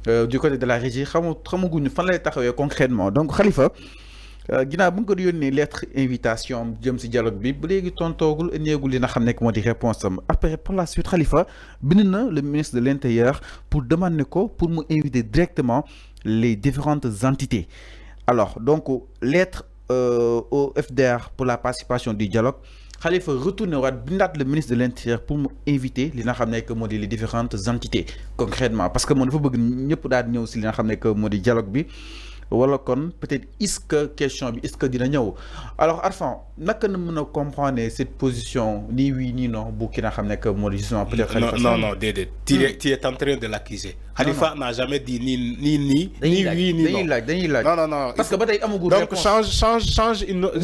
du côté de la régie xamaguñu fan lay taxawee concrètement donc Khalifa ginnaaw bu nga ko yónnee lettre invitation jëm si dialogue bi ba léegi tontoogul néegul li nga xam ne moo di réponse am après par la suite Khalifa bind na le ministre de l'Intérieur pour demander ko pour mu inviter directement les différentes entités alors donc lettre au FDR pour la participation du dialogue Khalifa retourné waat bindaat le ministre de l'Intérieur pour mu inviter li nga xam ne que moo di les différentes entités concrètement parce que moom dafa bëgg ñëpp daal di ñëw si li nga xam ne que moo di dialogue bi wala kon peut-être est-ce que question bi est-ce que dina ñëw alors Arfan naka na mën a comprendre cette position ni oui ni non bu ki nga xam ne que moo di justement peut-être Khalifa non déedéet tu es en train de l'accuser Khalifa n'a jamais dit ni oui ni non dañuy laaj non parce que ba tey amagul donc change une autre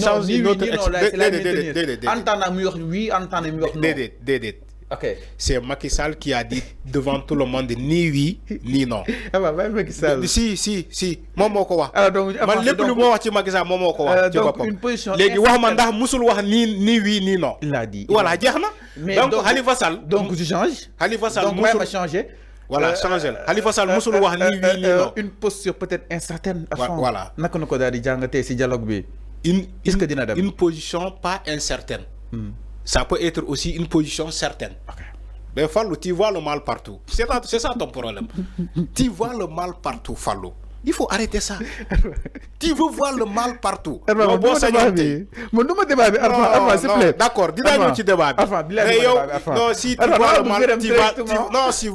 déedéet entendre muy wax oui entendre muy wax non déedéet ok c'est Macky Sall qui a dit devant tout le monde ni oui ni non. ah bah Macky Sall. si moom moo ko wax. alors donc man lépp lu ma wax ci Macky Sall moom moo ko wax. ci boppam donc une position léegi wax ma ndax musul wax ni oui ni non. il a dit voilà jeex na. mais donc Khalifa Sall. donc je change. Khalifa Sall donc musul ma changer. voilà changer la Khalifa Sall musul wax ni oui ni non. une posture peut-être incertaine. voilà naka na ko daal di jàngatee si dialogue bi. est-ce que dina dem une position pas incertaine. Ça peut être aussi une position certaine. Mais Fallou, tu vois le mal partout. C'est ça ton problème. Tu vois le mal partout, Fallou. Il faut arrêter ça. Tu veux voir le mal partout. Mon débat, s'il te plaît. D'accord, dis-nous tu débat. Non, si tu vois le mal, non, si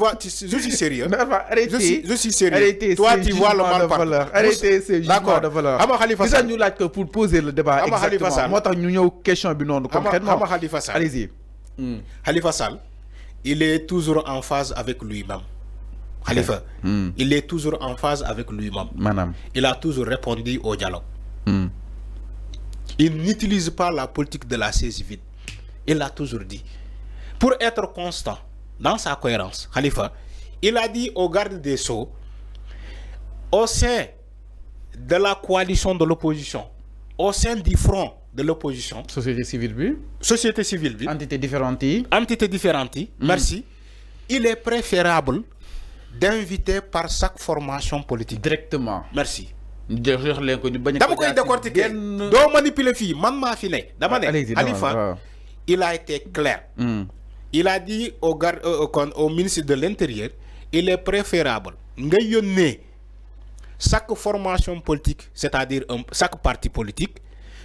je suis sérieux. Je suis sérieux. Toi, tu vois le mal partout. Arrêtez ces jugements de valeur. Khalifa Sall. Nous là pour poser le débat exactement. Moi, t'as une question binon concrètement. Allez-y. Khalifa Sall, il est toujours en phase avec lui-même. Khalifa, il est toujours en phase avec lui-même. Madame. Il a toujours répondu au dialogue. Il n'utilise pas la politique de la saisie vide. Il l'a toujours dit. Pour être constant dans sa cohérence, Khalifa, il a dit au garde des Sceaux, au sein de la coalition de l'opposition, au sein du front de l'opposition, société civile, entité différente, merci, il est préférable d'inviter par chaque formation politique. Directement. Merci. Dama koy décortiquer. Do manipuler fi, man ma fi ne. Dama ne Khalifa, il a été clair. Il a dit au ministre de l'Intérieur, il est préférable nga yónnee chaque formation politique, c'est-à-dire chaque parti politique,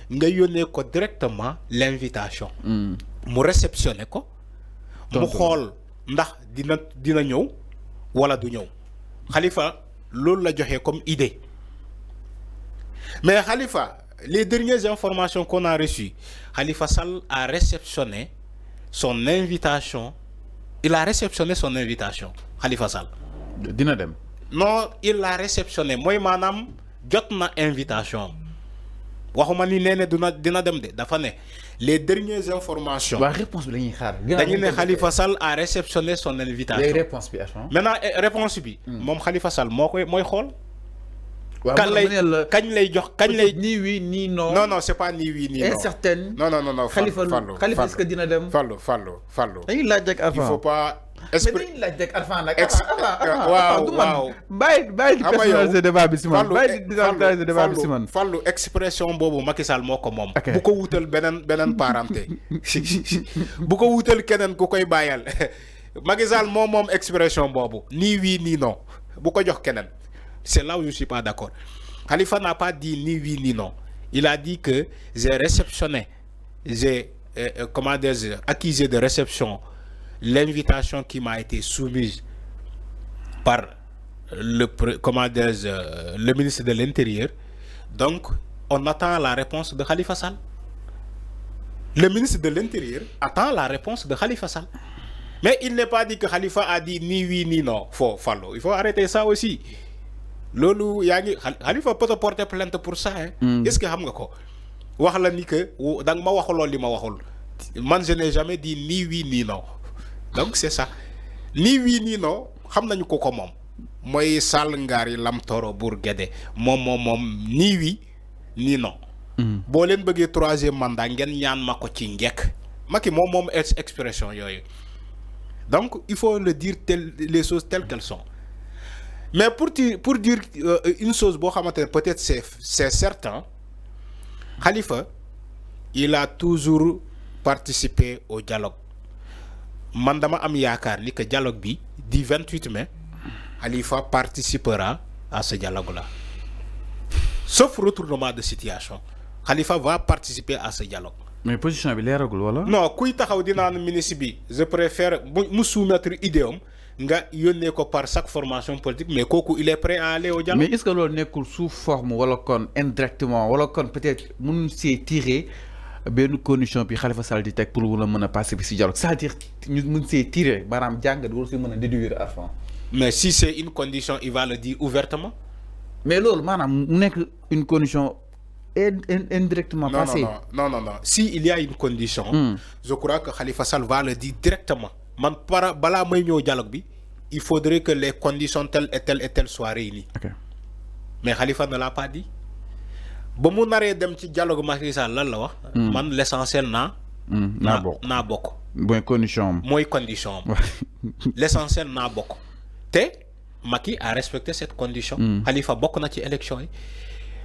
nga yónnee ko directement l'invitation. Mu réceptionner ko. Mu xol ndax dina ñëw wala du ñëw. Khalifa loolu la joxe comme idée. Mais Khalifa, les dernières informations qu'on a reçues, Khalifa Sall a réceptionné son invitation. Il a réceptionné son invitation. Khalifa Sall. Dina dem. Non, il l'a réceptionné. Moi, madame, jot na invitation. Waxuma ni néné dina dem de dafa né les dernières informations. La réponse bi lañuy xaar. Dañu né Khalifa Sall a réceptionné son invitation. Les réponses bi maintenant réponse bi mom Khalifa Sall moy xol. Kañ lay jox ni oui ni non. Non, c'est pas ni oui ni non. Incertaine. Non. Khalifa est-ce que dina dem? Fallo. Dañuy laaj ak avant. Il faut pas mais dañuy laaj ak avant nak. Waaw. Bàyyi personnaliser débat bi ci man. Bàyyi personnaliser débat bi ci man. Fallu expression bobu Macky Sall moko mom. Bu ko wutal benen parenté. Bu ko wutal kenen ku koy bayal. Macky Sall mom expression bobu. Ni oui ni non. Bu ko jox kenen. C'est là où je ne suis pas d'accord. Khalifa n'a pas dit ni oui ni non. Il a dit que j'ai réceptionné, j'ai accusé de réception l'invitation qui m'a été soumise par le ministre de l'Intérieur. Donc, on attend la réponse de Khalifa Sall. Le ministre de l'Intérieur attend la réponse de Khalifa Sall. Mais il n'est pas dit que Khalifa a dit ni oui ni non. Il faut arrêter ça aussi. Lolu yaangi Khalifa peut porter plainte pour ça est-ce que xam nga ko wax la ni que dang ma waxuloo li ma waxul man je n'ai jamais dit ni oui ni non donc c'est ça ni oui ni non xam nañu ko mom moy Sall Ngari Lam Toro Bour Guédé mom ni oui ni non bo len bëggee 3e mandat ngeen ñaan mako ci ngek Macky mom expression yoy donc il faut le dire les choses telles qu'elles sont. mais pour dire une chose peut-être c'est certain, Khalifa il a toujours participé au dialogue. Mandama am yakar ni que dialogue bi du 28 mai Khalifa participera à ce dialogue là. Sauf retournement de situation, Khalifa va participer à ce dialogue. Mais position bi léragul wala? Non, kuy taxaw di nan ministre bi, je préfère mu soumettre idéom nga yónnee ko par chaque formation politique, mais kooku il est prêt à aller au dialogue. Mais est-ce que loolu nekkul sous forme wala kon indirectement wala kon peut-être mun see tirer benn condition bi Khalifa Sall di teg pour mën a passer bi si dialogue, c'est-à-dire ñu mun see tirer maanaam jàngat wala si mën a déduire à fond. Mais si c'est une condition, il va le dire ouvertement. Mais loolu maanaam mu nekk une condition indirectement passée. Non. Si il y a une condition, je crois que Khalifa Sall va le dire directement. Man para bala may ñëw dialogue bi, il faudrait que les conditions telles et telles soient réunies. Okay. Mais Khalifa ne l'a pas dit. Ba mu naree dem ci dialogue Macky Sall lan la wax? Man l'essentiel naa bokk. Mooy condition. L'essentiel naa bokk. Te Macky a respecté cette condition. Khalifa bokk na ci élection yi.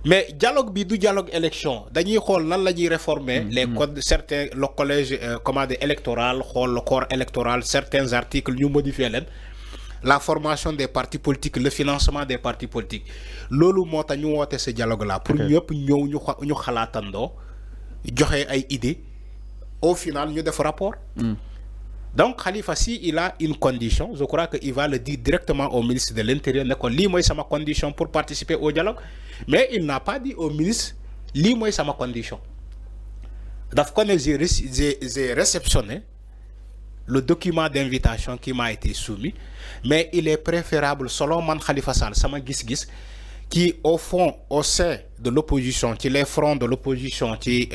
Mais dialogue bi du dialogue élection dañuy xol lan lañuy réformer les codes certains le collège électoral xol le corps électoral certains articles ñu modifier len la formation des partis politiques le financement des partis politiques lolu moo tax ñu woote ce dialogue là pour ñëpp ñëw ñu xalaatandoo joxe ay idées au final ñu def rapport. Donc Khalifa si il a une condition, je crois qu'il va le dire directement au ministre de l'Intérieur ne ko lii mooy sama condition pour participer au dialogue, mais il n'a pas dit au ministre lii mooy sama condition. Daf ko ne j'ai réceptionné le document d'invitation qui m'a été soumis, mais il est préférable selon man Khalifa Sall sama gis-gis qui au fond au sein de l'opposition, qui les fronts de l'opposition, qui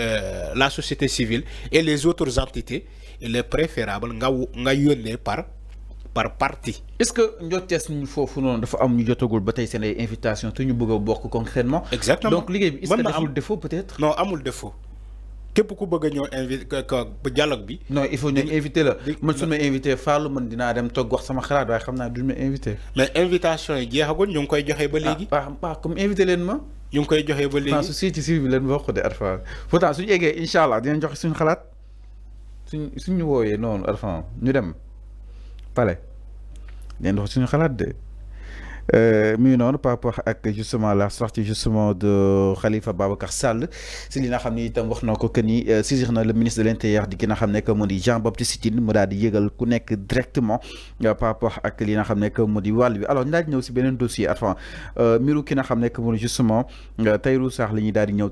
la société civile et les autres entités, il est préférable nga yónnee par parti. Est-ce que njottees ñu foofu noonu dafa am ñu jotagul ba tey seen ay invitation te ñu bëgg a bokk concrètement? Exactement. Donc liggéey bi est-ce que amul défaut peut-être? Non amul défaut. Képp ku bëgg a ñëw invité dialogue bi. Non il faut ñu invité la man su ma invité Fallou man dinaa dem toog wax sama xalaat waaye xam naa duñ ma invité. Mais invitation yi jeexagul ñu ngi koy joxe ba léegi. Comme invité leen ma. ñu ngi koy joxe ba léegi. Pourtant société civile bi leen bokk de Arfan pourtant suñu eggee incha allah dinañ joxe suñu xalaat suñu wooyee noonu Arfan ñu dem pale dinañ joxe suñu xalaat de. Mais non par rapport ak justement la sortie justement de Khalifa Babacar Sall si li nga xam ni itam wax na ko que ni saisir na le ministre de l'Intérieur di ki nga xam ne que moo di Jean-Baptiste Tine mu daal di yëgal ku nekk directement par rapport ak li nga xam ne que moo di wàll bi. Alors ñu daal di ñëw si beneen dossier enfin miru ki nga xam ne que moo di justement Tahirou Sarr la ñuy daal di ñëw